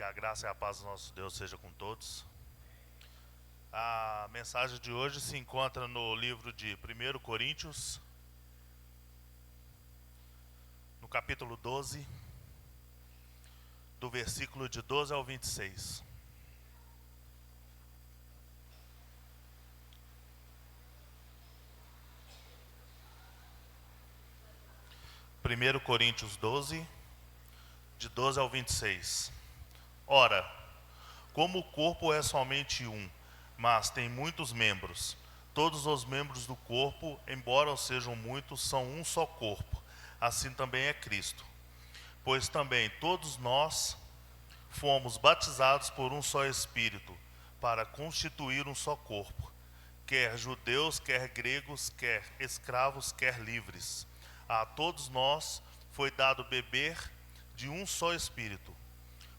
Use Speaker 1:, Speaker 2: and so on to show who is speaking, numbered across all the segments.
Speaker 1: Que a graça e a paz do nosso Deus seja com todos. A mensagem de hoje se encontra no livro de 1 Coríntios, no capítulo 12, do versículo de 12 ao 26. Primeiro Coríntios 12, de 12 ao 26. Ora, como o corpo é somente um, mas tem muitos membros, todos os membros do corpo, embora sejam muitos, são um só corpo. Assim também é Cristo. Pois também todos nós fomos batizados por um só Espírito, para constituir um só corpo, quer judeus, quer gregos, quer escravos, quer livres. A todos nós foi dado beber de um só Espírito.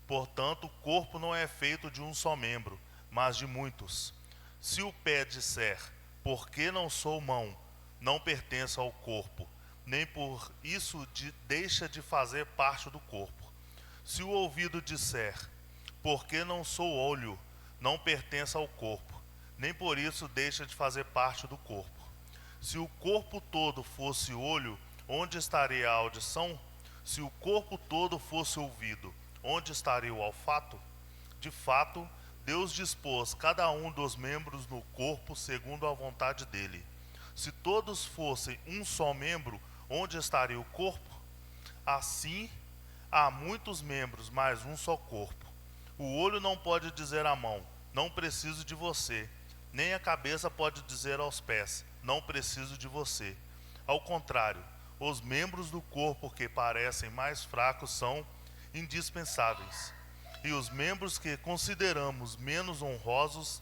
Speaker 1: Portanto, o corpo não é feito de um só membro, mas de muitos. Se o pé disser, por que não sou mão, não pertence ao corpo, nem por isso deixa de fazer parte do corpo. Se o ouvido disser, por que não sou olho, não pertence ao corpo, nem por isso deixa de fazer parte do corpo. Se o corpo todo fosse olho, onde estaria a audição? Se o corpo todo fosse ouvido, onde estaria o olfato? De fato, Deus dispôs cada um dos membros no corpo segundo a vontade dele. Se todos fossem um só membro, onde estaria o corpo? Assim, há muitos membros, mas um só corpo. O olho não pode dizer à mão, não preciso de você, nem a cabeça pode dizer aos pés, não preciso de você. Ao contrário, os membros do corpo que parecem mais fracos são indispensáveis. E os membros que consideramos menos honrosos,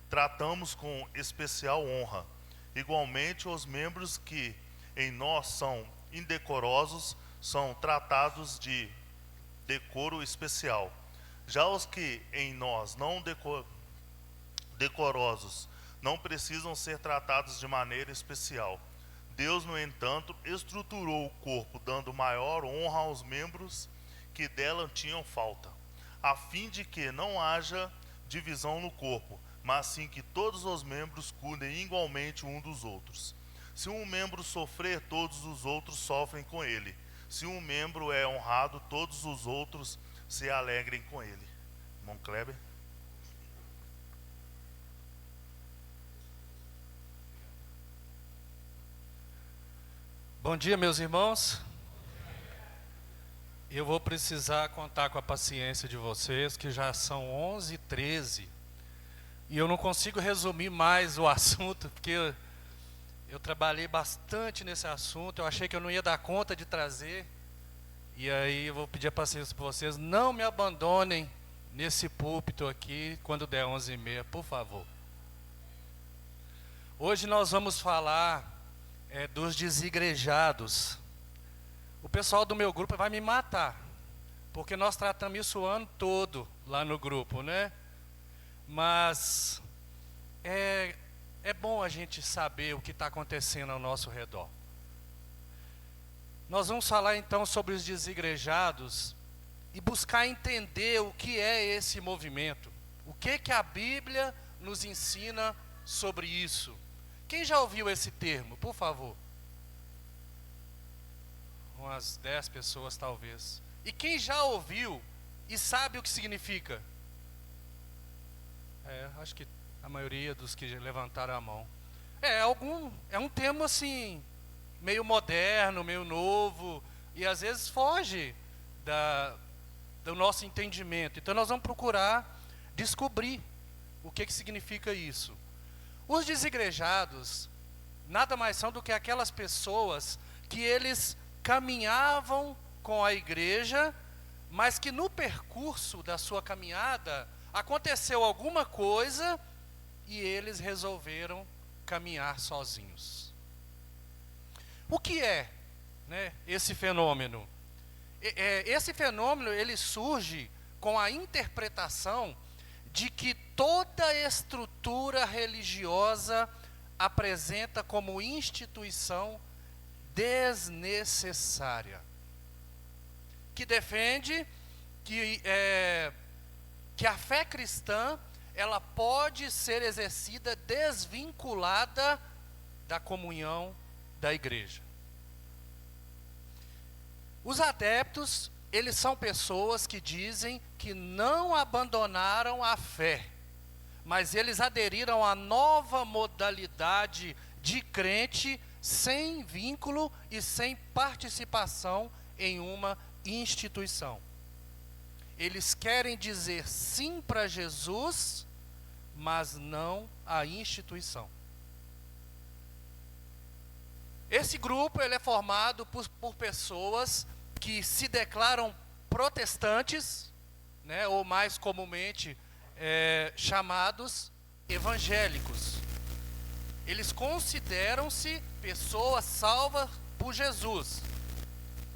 Speaker 1: tratamos com especial honra. Igualmente, os membros que em nós são indecorosos, são tratados de decoro especial. Já os que em nós não decorosos, não precisam ser tratados de maneira especial. Deus, no entanto, estruturou o corpo, dando maior honra aos membros que dela tinham falta, a fim de que não haja divisão no corpo, mas sim que todos os membros cuidem igualmente um dos outros. Se um membro sofrer, todos os outros sofrem com ele. Se um membro é honrado, todos os outros se alegrem com ele. Irmão Kleber.
Speaker 2: Bom dia, meus irmãos. Eu vou precisar contar com a paciência de vocês, que já são 11h13. E eu não consigo resumir mais o assunto, porque eu trabalhei bastante nesse assunto. Eu achei que eu não ia dar conta de trazer. E aí eu vou pedir a paciência para vocês. Não me abandonem nesse púlpito aqui quando der 11h30, por favor. Hoje nós vamos falar dos desigrejados. O pessoal do meu grupo vai me matar, porque nós tratamos isso o ano todo lá no grupo, né? Mas é bom a gente saber o que está acontecendo ao nosso redor. Nós vamos falar então sobre os desigrejados e buscar entender o que é esse movimento. O que a Bíblia nos ensina sobre isso. Quem já ouviu esse termo, por favor? Umas 10 pessoas talvez. E quem já ouviu e sabe o que significa? Acho que a maioria dos que levantaram a mão. É um termo assim, meio moderno, meio novo, e às vezes foge do nosso entendimento. Então nós vamos procurar descobrir o que significa isso. Os desigrejados nada mais são do que aquelas pessoas que eles caminhavam com a igreja, mas que no percurso da sua caminhada aconteceu alguma coisa e eles resolveram caminhar sozinhos. O que é, né, esse fenômeno? Esse fenômeno ele surge com a interpretação de que toda estrutura religiosa apresenta como instituição desnecessária, que defende que que a fé cristã, ela pode ser exercida desvinculada da comunhão da igreja. Os adeptos, eles são pessoas que dizem que não abandonaram a fé, mas eles aderiram à nova modalidade de crente sem vínculo e sem participação em uma instituição. Eles querem dizer sim para Jesus, mas não à instituição. Esse grupo ele é formado por pessoas que se declaram protestantes, né, ou mais comumente chamados evangélicos. Eles consideram-se pessoas salvas por Jesus,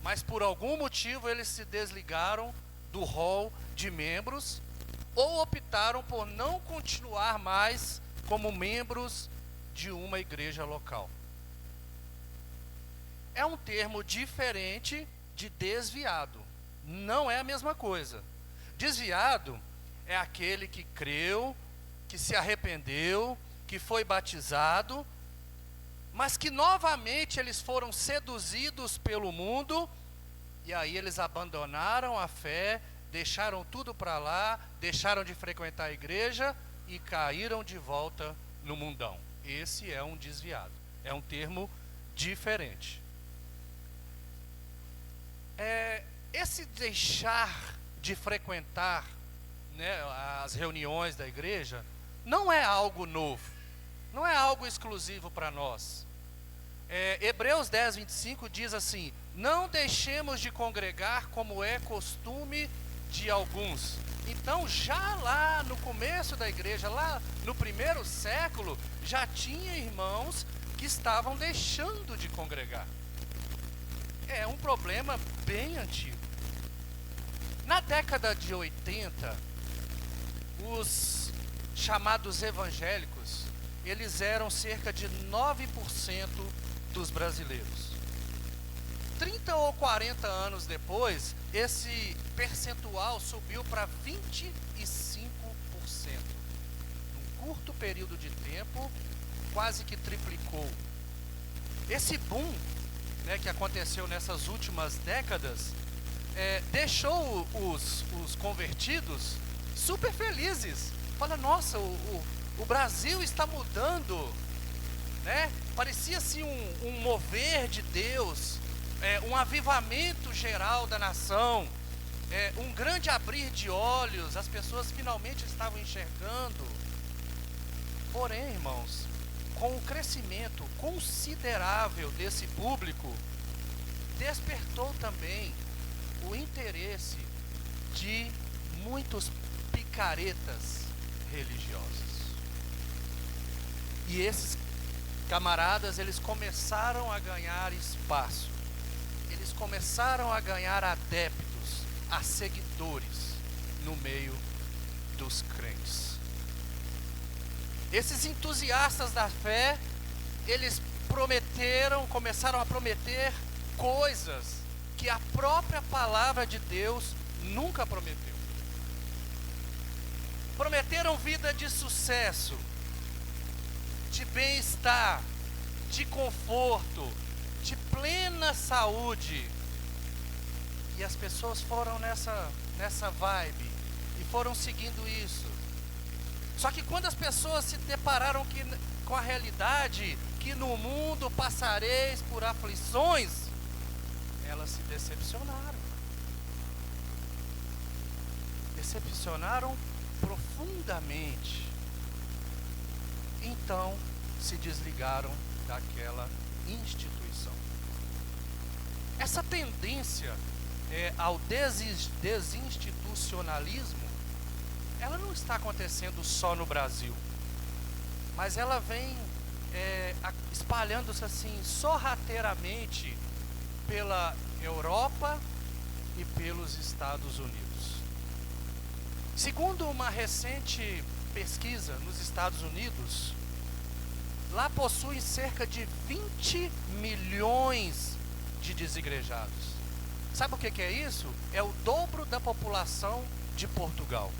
Speaker 2: mas por algum motivo eles se desligaram do rol de membros ou optaram por não continuar mais como membros de uma igreja local. É um termo diferente de desviado. Não é a mesma coisa. Desviado é aquele que creu, que se arrependeu, que foi batizado, mas que novamente eles foram seduzidos pelo mundo, e aí eles abandonaram a fé, deixaram tudo para lá, deixaram de frequentar a igreja e caíram de volta no mundão. Esse é um desviado. É um termo diferente. Esse deixar de frequentar, né, as reuniões da igreja não é algo novo, não é algo exclusivo para nós. Hebreus 10, 25 diz assim: não deixemos de congregar como é costume de alguns. Então já lá no começo da igreja, lá no primeiro século, já tinha irmãos que estavam deixando de congregar. É um problema bem antigo. Na década de 80, os chamados evangélicos, eles eram cerca de 9% dos brasileiros. 30 ou 40 anos depois, esse percentual subiu para 25%. Num curto período de tempo, quase que triplicou. Esse boom, né, que aconteceu nessas últimas décadas, deixou os convertidos super felizes. Fala, nossa, o Brasil está mudando, né? Parecia-se um mover de Deus, um avivamento geral da nação, um grande abrir de olhos, as pessoas finalmente estavam enxergando. Porém, irmãos, com o crescimento considerável desse público, despertou também o interesse de muitos picaretas religiosos. E esses camaradas, eles começaram a ganhar espaço. Eles começaram a ganhar adeptos, a seguidores no meio dos crentes. Esses entusiastas da fé, eles começaram a prometer coisas que a própria palavra de Deus nunca prometeu. Prometeram vida de sucesso, de bem-estar, de conforto, de plena saúde. E as pessoas foram nessa vibe e foram seguindo isso. Só que quando as pessoas se depararam com a realidade que no mundo passareis por aflições, elas se decepcionaram. Decepcionaram profundamente. Então se desligaram daquela instituição. Essa tendência ao desinstitucionalismo, ela não está acontecendo só no Brasil, mas ela vem espalhando-se assim sorrateiramente pela Europa e pelos Estados Unidos. Segundo uma recente pesquisa nos Estados Unidos, lá possuem cerca de 20 milhões de desigrejados. Sabe o que é isso? É o dobro da população de Portugal.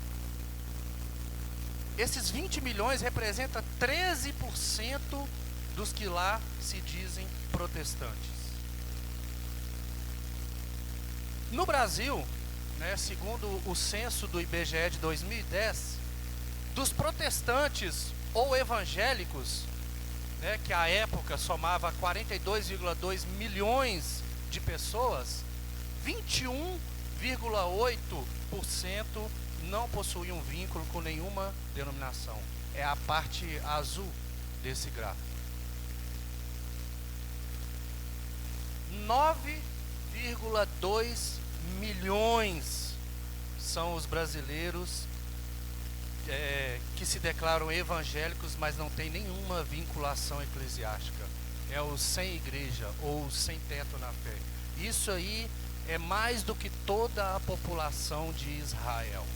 Speaker 2: Esses 20 milhões representam 13% dos que lá se dizem protestantes. No Brasil, né, segundo o censo do IBGE de 2010, dos protestantes ou evangélicos, né, que à época somava 42,2 milhões de pessoas, 21,8% não possuíam vínculo com nenhuma denominação. É a parte azul desse gráfico. 9,2 milhões são os brasileiros que se declaram evangélicos, mas não tem nenhuma vinculação eclesiástica. É o sem igreja ou sem teto na fé. Isso aí é mais do que toda a população de Israel.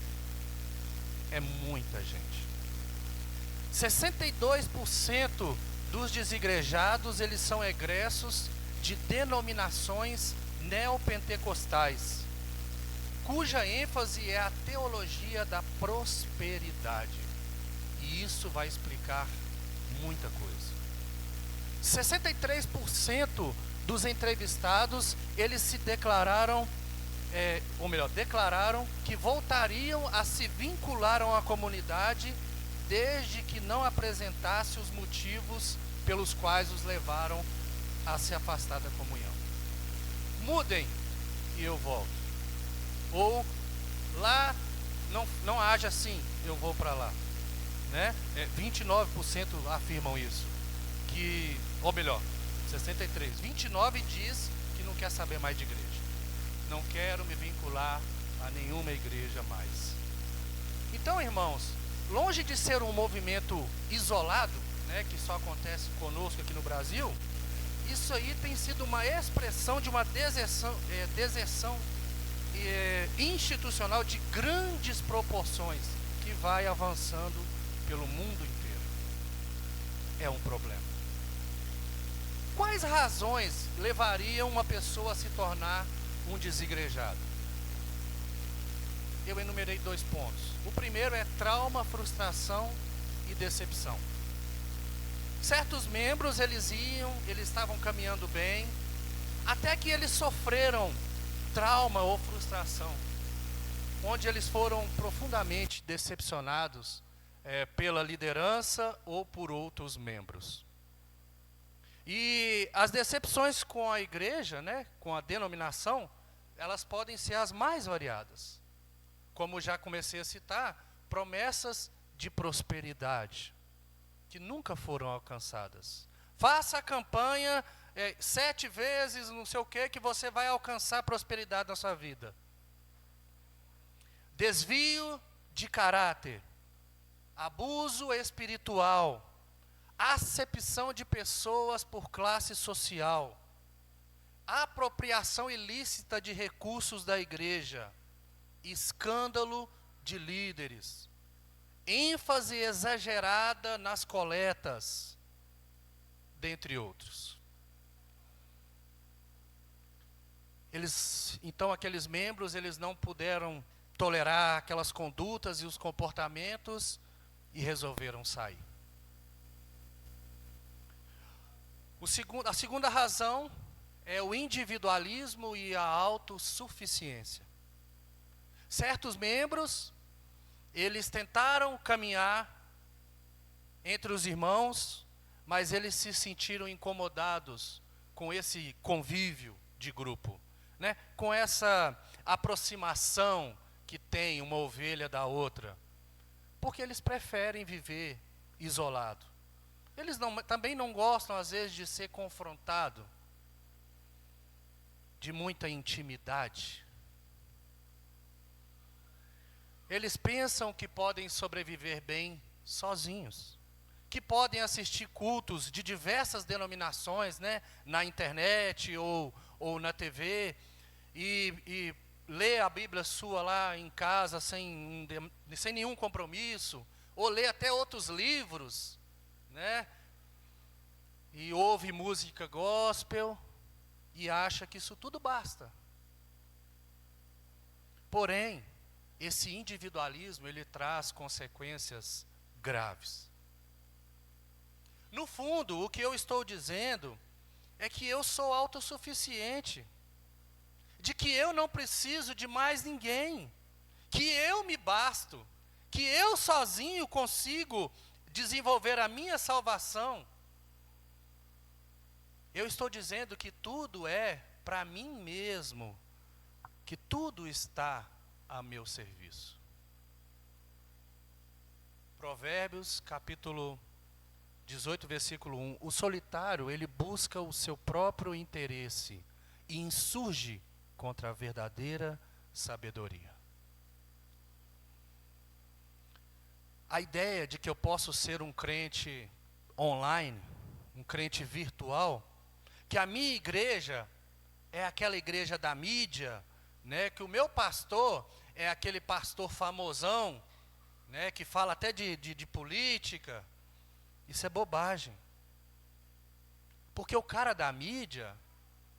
Speaker 2: É muita gente. 62% dos desigrejados, eles são egressos de denominações neopentecostais, cuja ênfase é a teologia da prosperidade. E isso vai explicar muita coisa. 63% dos entrevistados, eles se declararam, declararam que voltariam a se vincular a uma comunidade desde que não apresentasse os motivos pelos quais os levaram a se afastar da comunhão. Mudem e eu volto. Ou lá não age assim, eu vou para lá, né? 29% afirmam isso, ou melhor, 63, 29 diz que não quer saber mais de igreja. Não quero me vincular a nenhuma igreja mais. Então, irmãos, longe de ser um movimento isolado, né, que só acontece conosco aqui no Brasil, isso aí tem sido uma expressão de uma deserção institucional de grandes proporções, que vai avançando pelo mundo inteiro. É um problema. Quais razões levariam uma pessoa a se tornar um desigrejado? Eu enumerei 2 pontos. O primeiro é trauma, frustração e decepção. Certos membros, eles estavam caminhando bem, até que eles sofreram trauma ou frustração, onde eles foram profundamente decepcionados pela liderança ou por outros membros. E as decepções com a igreja, né, com a denominação, elas podem ser as mais variadas. Como já comecei a citar, promessas de prosperidade, que nunca foram alcançadas. Faça a campanha 7 vezes, não sei o que você vai alcançar prosperidade na sua vida. Desvio de caráter, abuso espiritual, acepção de pessoas por classe social, apropriação ilícita de recursos da igreja, escândalo de líderes, ênfase exagerada nas coletas, dentre outros. Então aqueles membros, eles não puderam tolerar aquelas condutas e os comportamentos e resolveram sair. A segunda razão é o individualismo e a autossuficiência. Certos membros, eles tentaram caminhar entre os irmãos, mas eles se sentiram incomodados com esse convívio de grupo, né? Com essa aproximação que tem uma ovelha da outra, porque eles preferem viver isolado. Eles também não gostam, às vezes, de ser confrontado, de muita intimidade. Eles pensam que podem sobreviver bem sozinhos, que podem assistir cultos de diversas denominações, né, na internet ou na TV, e ler a Bíblia sua lá em casa sem nenhum compromisso, ou ler até outros livros, né, e ouve música gospel e acha que isso tudo basta. Porém, esse individualismo, ele traz consequências graves. No fundo, o que eu estou dizendo é que eu sou autossuficiente, de que eu não preciso de mais ninguém, que eu me basto, que eu sozinho consigo desenvolver a minha salvação. Eu estou dizendo que tudo é para mim mesmo, que tudo está a meu serviço. Provérbios, capítulo 18, versículo 1. O solitário, ele busca o seu próprio interesse e insurge contra a verdadeira sabedoria. A ideia de que eu posso ser um crente online, um crente virtual, que a minha igreja é aquela igreja da mídia, né, que o meu pastor é aquele pastor famosão, né, que fala até de política, isso é bobagem. Porque o cara da mídia,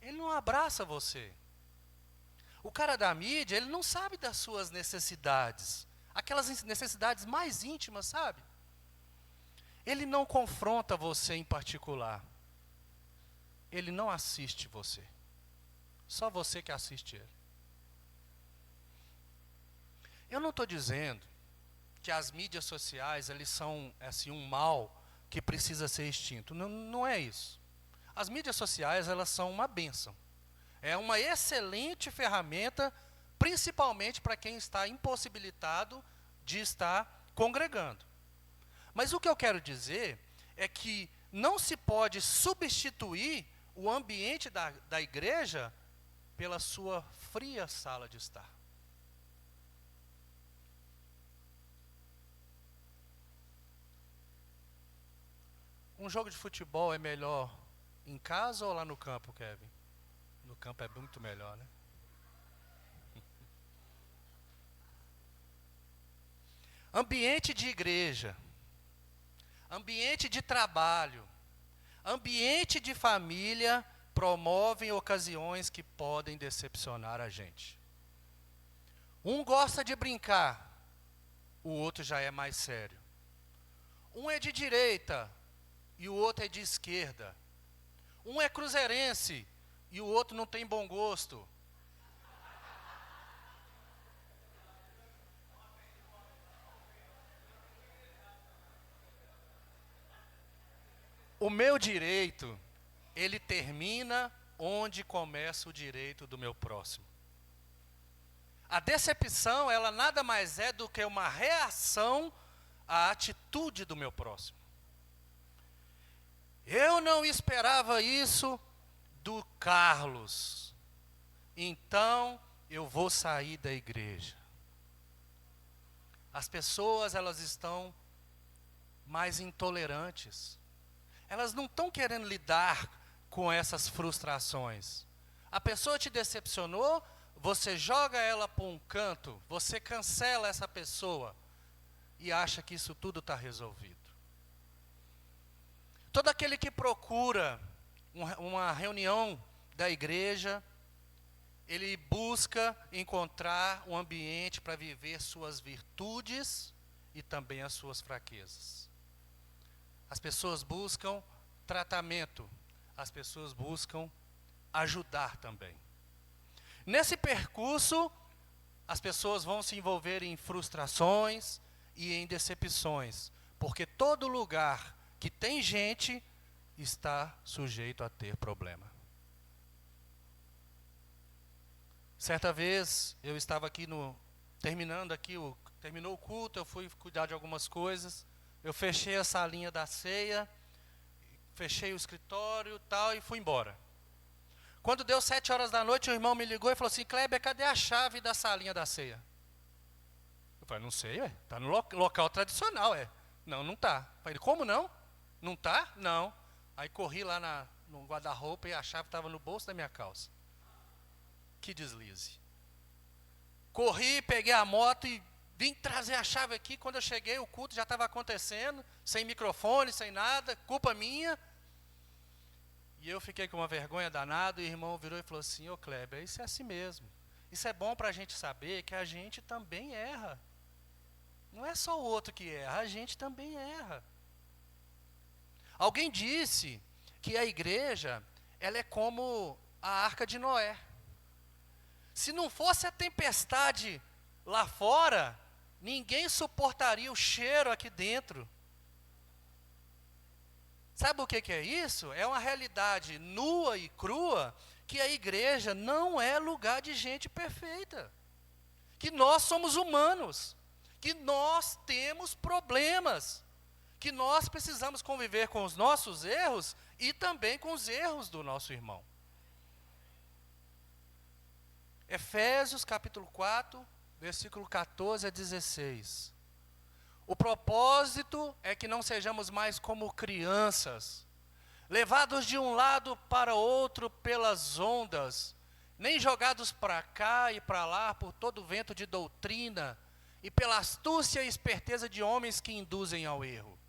Speaker 2: ele não abraça você. O cara da mídia, ele não sabe das suas necessidades. Aquelas necessidades mais íntimas, sabe? Ele não confronta você em particular. Ele não assiste você. Só você que assiste ele. Eu não estou dizendo que as mídias sociais, eles são assim, um mal que precisa ser extinto. Não, não é isso. As mídias sociais, elas são uma bênção. É uma excelente ferramenta, principalmente para quem está impossibilitado de estar congregando. Mas o que eu quero dizer é que não se pode substituir o ambiente da igreja pela sua fria sala de estar. Um jogo de futebol é melhor em casa ou lá no campo, Kevin? No campo é muito melhor, né? Ambiente de igreja, ambiente de trabalho, ambiente de família promovem ocasiões que podem decepcionar a gente. Um gosta de brincar, o outro já é mais sério. Um é de direita e o outro é de esquerda. Um é cruzeirense e o outro não tem bom gosto. O meu direito, ele termina onde começa o direito do meu próximo. A decepção, ela nada mais é do que uma reação à atitude do meu próximo. Eu não esperava isso do Carlos, então eu vou sair da igreja. As pessoas, elas estão mais intolerantes. Elas não estão querendo lidar com essas frustrações. A pessoa te decepcionou, você joga ela para um canto, você cancela essa pessoa e acha que isso tudo está resolvido. Todo aquele que procura uma reunião da igreja, ele busca encontrar um ambiente para viver suas virtudes e também as suas fraquezas. As pessoas buscam tratamento, as pessoas buscam ajudar também. Nesse percurso, as pessoas vão se envolver em frustrações e em decepções, porque todo lugar que tem gente está sujeito a ter problema. Certa vez, eu estava aqui terminou o culto, eu fui cuidar de algumas coisas, eu fechei a salinha da ceia, fechei o escritório tal, e fui embora. Quando deu 7 horas da noite, o irmão me ligou e falou assim: Kleber, cadê a chave da salinha da ceia? Eu falei: não sei, está no local tradicional, Não, não está. Eu falei: como não? Não está? Não. Aí corri lá no guarda-roupa e a chave estava no bolso da minha calça. Que deslize. Corri, peguei a moto e vim trazer a chave aqui. Quando eu cheguei, o culto já estava acontecendo, sem microfone, sem nada, culpa minha. E eu fiquei com uma vergonha danada, e o irmão virou e falou assim: ô Kleber, isso é assim mesmo. Isso é bom para a gente saber que a gente também erra. Não é só o outro que erra, a gente também erra. Alguém disse que a igreja, ela é como a arca de Noé. Se não fosse a tempestade lá fora, ninguém suportaria o cheiro aqui dentro. Sabe o que é isso? É uma realidade nua e crua, que a igreja não é lugar de gente perfeita. Que nós somos humanos, que nós temos problemas, que nós precisamos conviver com os nossos erros e também com os erros do nosso irmão. Efésios capítulo 4, versículo 14 a 16. O propósito é que não sejamos mais como crianças, levados de um lado para outro pelas ondas, nem jogados para cá e para lá por todo vento de doutrina, e pela astúcia e esperteza de homens que induzem ao erro.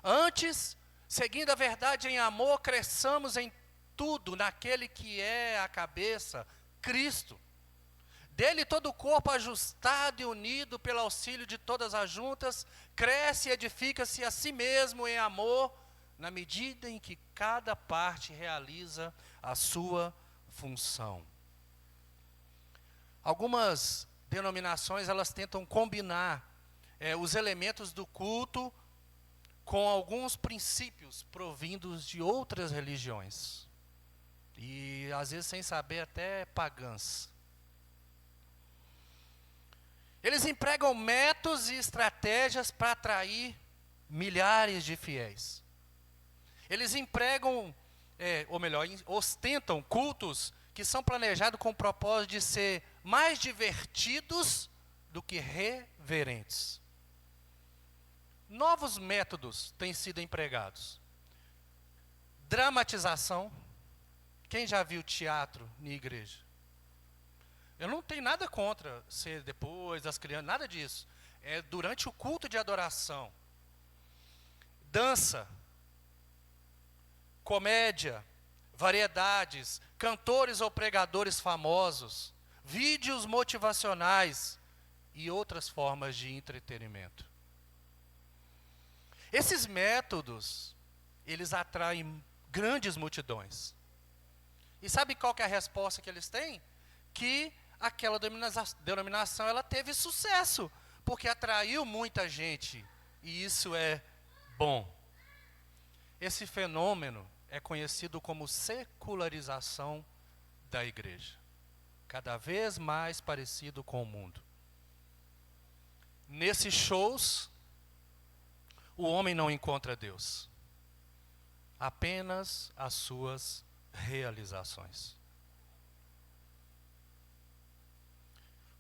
Speaker 2: Antes, seguindo a verdade em amor, cresçamos em tudo naquele que é a cabeça, Cristo. Dele todo o corpo ajustado e unido pelo auxílio de todas as juntas, cresce e edifica-se a si mesmo em amor, na medida em que cada parte realiza a sua função. Algumas denominações, elas tentam combinar os elementos do culto com alguns princípios provindos de outras religiões. E às vezes sem saber até pagãs. Eles empregam métodos e estratégias para atrair milhares de fiéis. Eles empregam, ou melhor, ostentam cultos que são planejados com o propósito de ser mais divertidos do que reverentes. Novos métodos têm sido empregados. Dramatização. Quem já viu teatro na igreja? Eu não tenho nada contra ser depois das crianças, nada disso. É durante o culto de adoração. Dança, comédia, variedades, cantores ou pregadores famosos, vídeos motivacionais e outras formas de entretenimento. Esses métodos, eles atraem grandes multidões. E sabe qual que é a resposta que eles têm? Que aquela denominação ela teve sucesso, porque atraiu muita gente, e isso é bom. Esse fenômeno é conhecido como secularização da igreja, cada vez mais parecido com o mundo. Nesses shows, o homem não encontra Deus, apenas as suas realizações.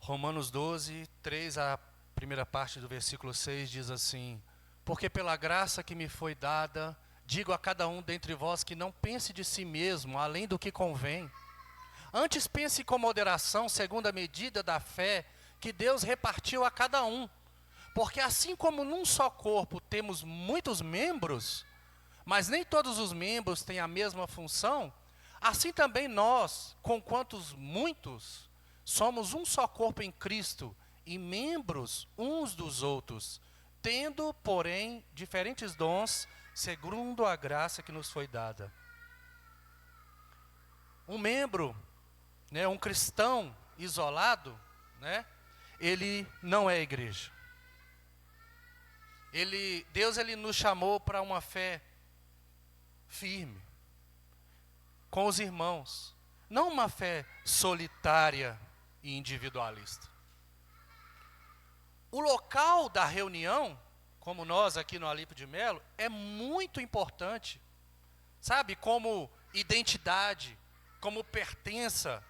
Speaker 2: Romanos 12, 3, a primeira parte do versículo 6 diz assim: porque pela graça que me foi dada, digo a cada um dentre vós que não pense de si mesmo, além do que convém. Antes pense com moderação, segundo a medida da fé que Deus repartiu a cada um. Porque assim como num só corpo temos muitos membros, mas nem todos os membros têm a mesma função, assim também nós, conquantos muitos, somos um só corpo em Cristo e membros uns dos outros, tendo, porém, diferentes dons, segundo a graça que nos foi dada. Um membro, um cristão isolado, ele não é igreja. Deus nos chamou para uma fé firme, com os irmãos, não uma fé solitária e individualista. O local da reunião, como nós aqui no Alipe de Melo, é muito importante, sabe, como identidade, como pertença,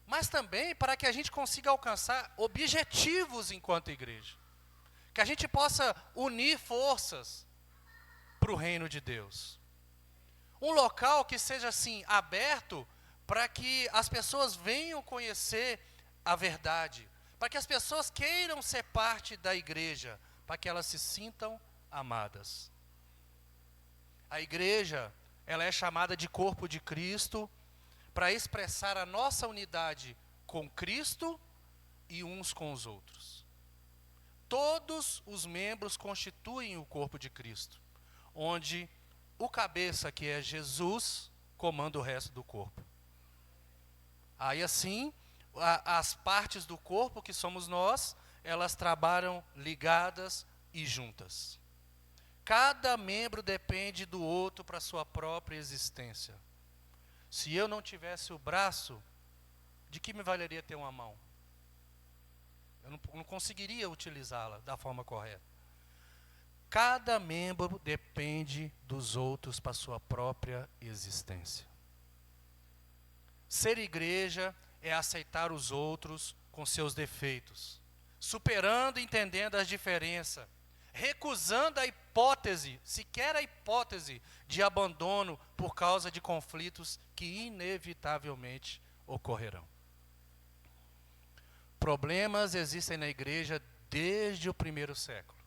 Speaker 2: mas também para que a gente consiga alcançar objetivos enquanto igreja, que a gente possa unir forças para o reino de Deus. Um local que seja assim aberto para que as pessoas venham conhecer a verdade, para que as pessoas queiram ser parte da igreja, para que elas se sintam amadas. A igreja, ela é chamada de corpo de Cristo para expressar a nossa unidade com Cristo e uns com os outros. Todos os membros constituem o corpo de Cristo, onde o cabeça, que é Jesus, comanda o resto do corpo. Aí assim, as partes do corpo, que somos nós, elas trabalham ligadas e juntas. Cada membro depende do outro para a sua própria existência. Se eu não tivesse o braço, de que me valeria ter uma mão? Eu não conseguiria utilizá-la da forma correta. Cada membro depende dos outros para a sua própria existência. Ser igreja é aceitar os outros com seus defeitos, superando e entendendo as diferenças, recusando a hipótese, sequer a hipótese de abandono por causa de conflitos que inevitavelmente ocorrerão. Problemas existem na igreja desde o primeiro século.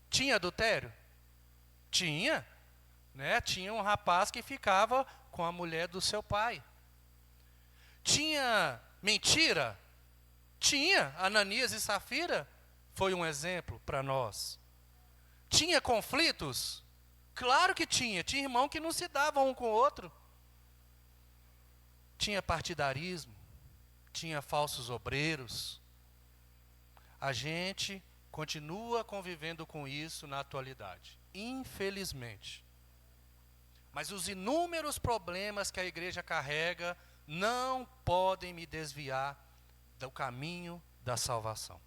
Speaker 2: Tinha adultério? Tinha. Né? Tinha um rapaz que ficava com a mulher do seu pai. Tinha mentira? Tinha. Ananias e Safira foi um exemplo para nós. Tinha conflitos? Claro que tinha. Tinha irmão que não se dava um com o outro. Tinha partidarismo. Tinha falsos obreiros. A gente continua convivendo com isso na atualidade, infelizmente. Mas os inúmeros problemas que a igreja carrega não podem me desviar do caminho da salvação.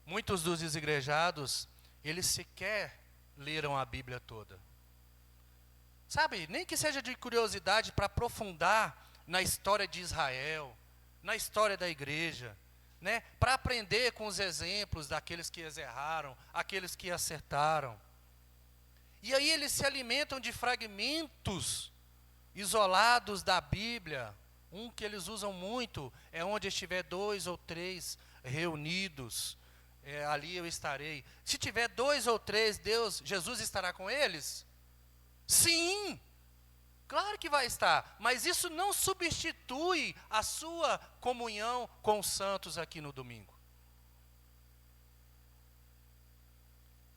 Speaker 2: Muitos dos desigrejados, eles sequer leram a Bíblia toda. Sabe, nem que seja de curiosidade para aprofundar na história de Israel, na história da igreja, né? Para aprender com os exemplos daqueles que erraram, aqueles que acertaram. E aí eles se alimentam de fragmentos isolados da Bíblia. Um que eles usam muito é onde estiver 2 ou 3 reunidos, ali eu estarei. Se tiver 2 ou 3, Jesus estará com eles? Sim! Claro que vai estar, mas isso não substitui a sua comunhão com os santos aqui no domingo.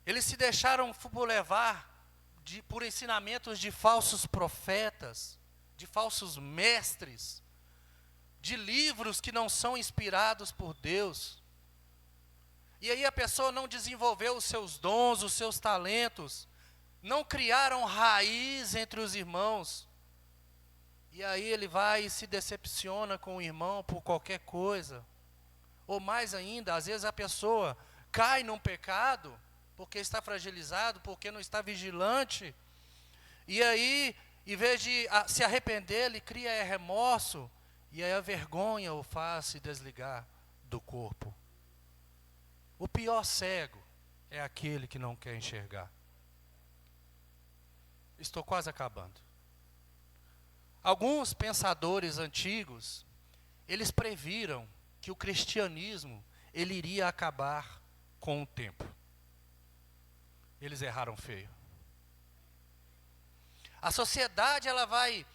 Speaker 2: Eles se deixaram levar por ensinamentos de falsos profetas, de falsos mestres, de livros que não são inspirados por Deus. E aí a pessoa não desenvolveu os seus dons, os seus talentos, não criaram raiz entre os irmãos. E aí ele vai e se decepciona com o irmão por qualquer coisa. Ou mais ainda, às vezes a pessoa cai num pecado porque está fragilizado, porque não está vigilante. E aí, em vez de se arrepender, ele cria remorso. E aí a vergonha o faz se desligar do corpo. O pior cego é aquele que não quer enxergar. Estou quase acabando. Alguns pensadores antigos, eles previram que o cristianismo, ele iria acabar com o tempo. Eles erraram feio. A sociedade, ela vai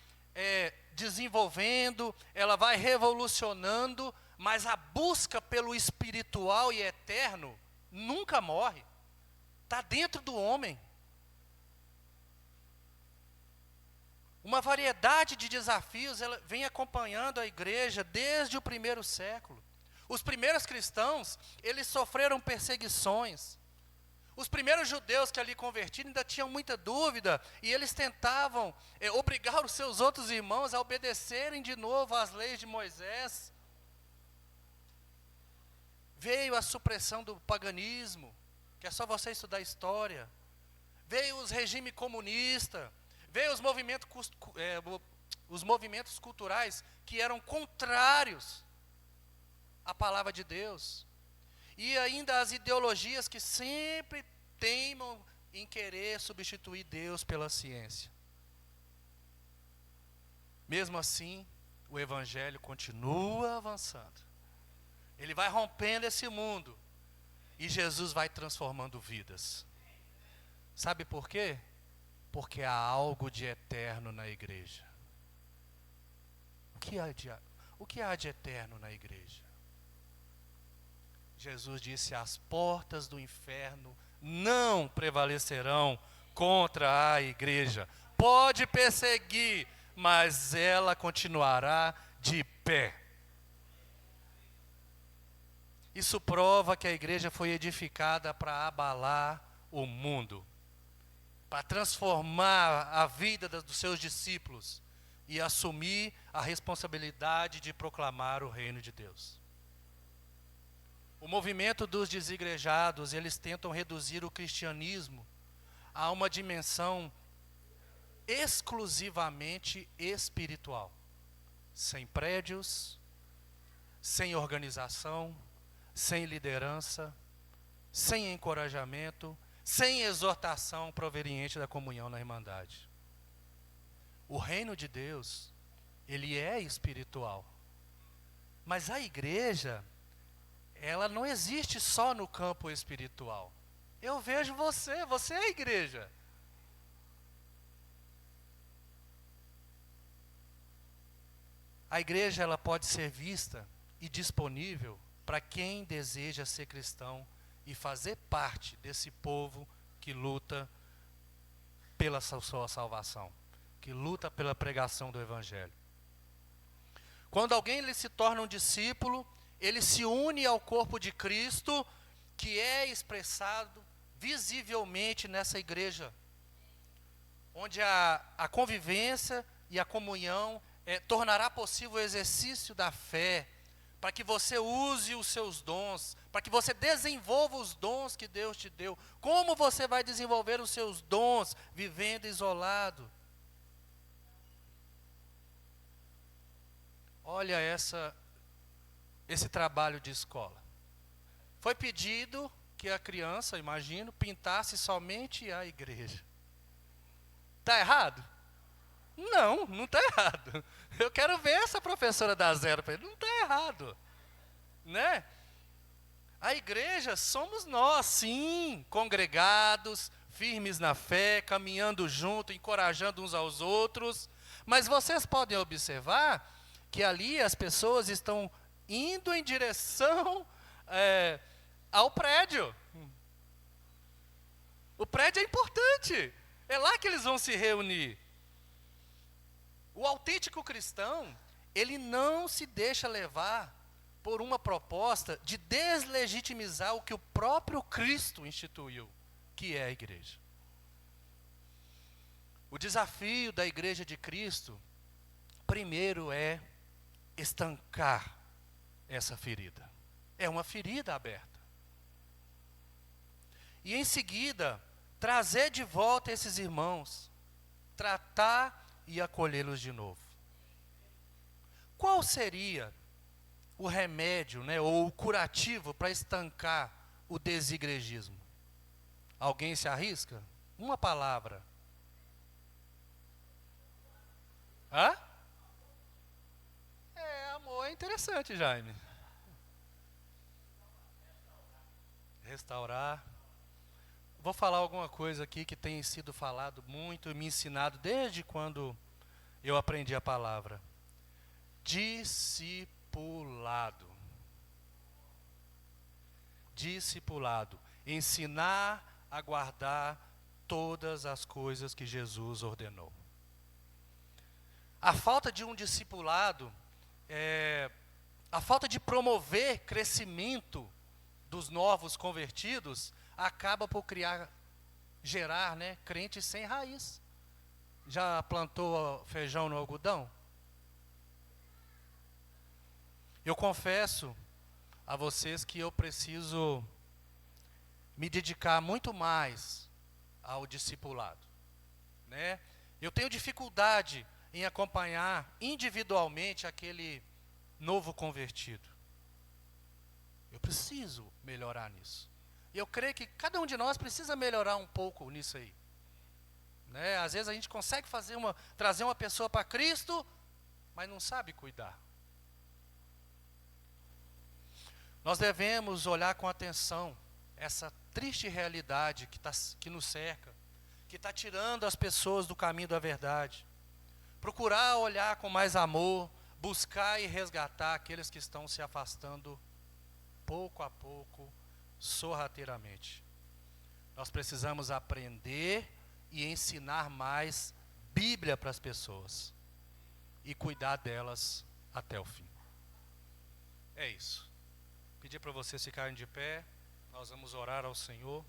Speaker 2: desenvolvendo, ela vai revolucionando, mas a busca pelo espiritual e eterno nunca morre. Está dentro do homem. Uma variedade de desafios ela vem acompanhando a igreja desde o primeiro século. Os primeiros cristãos, eles sofreram perseguições. Os primeiros judeus que ali convertiram ainda tinham muita dúvida, e eles tentavam obrigar os seus outros irmãos a obedecerem de novo às leis de Moisés. Veio a supressão do paganismo, que é só você estudar a história. Veio os regimes comunistas. Veio os movimentos culturais que eram contrários à palavra de Deus. E ainda as ideologias que sempre teimam em querer substituir Deus pela ciência. Mesmo assim, o Evangelho continua avançando. Ele vai rompendo esse mundo. E Jesus vai transformando vidas. Sabe por quê? Porque há algo de eterno na igreja. O que há de eterno na igreja? Jesus disse: as portas do inferno não prevalecerão contra a igreja. Pode perseguir, mas ela continuará de pé. Isso prova que a igreja foi edificada para abalar o mundo, para transformar a vida dos seus discípulos e assumir a responsabilidade de proclamar o reino de Deus. O movimento dos desigrejados, eles tentam reduzir o cristianismo a uma dimensão exclusivamente espiritual, sem prédios, sem organização, sem liderança, sem encorajamento, sem exortação proveniente da comunhão na Irmandade. O reino de Deus, ele é espiritual. Mas a igreja, ela não existe só no campo espiritual. Eu vejo você, você é a igreja. A igreja, ela pode ser vista e disponível para quem deseja ser cristão e fazer parte desse povo que luta pela sua salvação, que luta pela pregação do Evangelho. Quando alguém ele se torna um discípulo, ele se une ao corpo de Cristo, que é expressado visivelmente nessa igreja, onde a convivência e a comunhão tornará possível o exercício da fé, para que você use os seus dons, para que você desenvolva os dons que Deus te deu. Como você vai desenvolver os seus dons vivendo isolado? Olha esse trabalho de escola. Foi pedido que a criança, imagino, pintasse somente a igreja. Está errado? Não, não está errado. Eu quero ver essa professora dar zero para ele. Não está errado, né? A igreja somos nós, sim, congregados, firmes na fé, caminhando junto, encorajando uns aos outros. Mas vocês podem observar que ali as pessoas estão indo em direção ao prédio. O prédio é importante. É lá que eles vão se reunir. O autêntico cristão, ele não se deixa levar por uma proposta de deslegitimizar o que o próprio Cristo instituiu, que é a igreja. O desafio da igreja de Cristo, primeiro é estancar essa ferida. É uma ferida aberta. E em seguida, trazer de volta esses irmãos, tratar e acolhê-los de novo. Qual seria o remédio, ou o curativo para estancar o desigrejismo? Alguém se arrisca? Uma palavra. Hã? Amor é interessante, Jaime. Restaurar. Vou falar alguma coisa aqui que tem sido falado muito e me ensinado desde quando eu aprendi a palavra. Discipulado. Discipulado. Ensinar a guardar todas as coisas que Jesus ordenou. A falta de um discipulado, a falta de promover crescimento dos novos convertidos, acaba por gerar crentes sem raiz. Já plantou feijão no algodão? Eu confesso a vocês que eu preciso me dedicar muito mais ao discipulado, Eu tenho dificuldade em acompanhar individualmente aquele novo convertido. Eu preciso melhorar nisso. E eu creio que cada um de nós precisa melhorar um pouco nisso aí. Às vezes a gente consegue trazer uma pessoa para Cristo, mas não sabe cuidar. Nós devemos olhar com atenção essa triste realidade que nos cerca, que está tirando as pessoas do caminho da verdade. Procurar olhar com mais amor, buscar e resgatar aqueles que estão se afastando pouco a pouco, sorrateiramente. Nós precisamos aprender e ensinar mais Bíblia para as pessoas e cuidar delas até o fim. É isso. Pedir para vocês ficarem de pé, nós vamos orar ao Senhor.